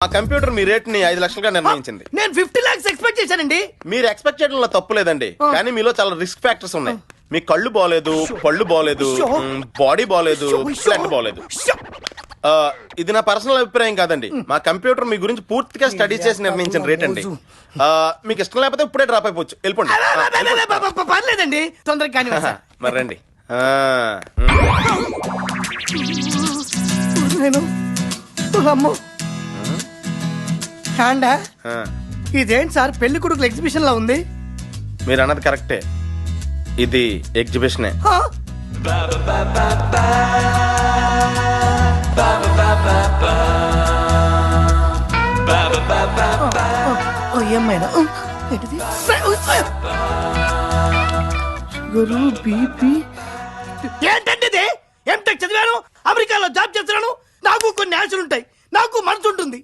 ఆ కంప్యూటర్ మీ రేట్ ని 5 లక్షలుగా నిర్ణయించింది. నేను 50 lakhs ఎక్స్పెక్ట్ చేశానండి. మీరు ఎక్స్పెక్ట్ చేయడంలో తప్పు లేదండి, కానీ మీలో చాలా రిస్క్ ఫ్యాక్టర్స్ ఉన్నాయి. మీ కళ్ళు బాలేదు, పళ్ళు బాలేదు, బాడీ బాలేదు, బ్లడ్ బాలేదు. ఇది నా పర్సనల్ అభిప్రాయం కాదండి. మా కంప్యూటర్ మీ గురించి పూర్తిగా స్టడీ చేసి నిర్ణయించిన రేట్ అండి. మీకు ఇష్టం లేకపోతే ఇప్పుడే డ్రాప్ అయిపోవచ్చు, వెళ్ళిపోండి. పర్లేదండి, తొందరగా కానీ మరి రండి. అమ్మో హ్యాండా, ఇదేంటి సార్ పెళ్లి కొడుకుల ఎగ్జిబిషన్ లా ఉంది? మీరు అన్నది కరెక్టే, ఇది ఎగ్జిబిషనే. ఏమైనా ఏంటంటే ఇది? ఎంటెక్ చదివాను, అమెరికాలో జాబ్ చేస్తున్నాను, నాకు కొన్ని ఆశలు ఉంటాయి, నాకు మనసు ఉంటుంది.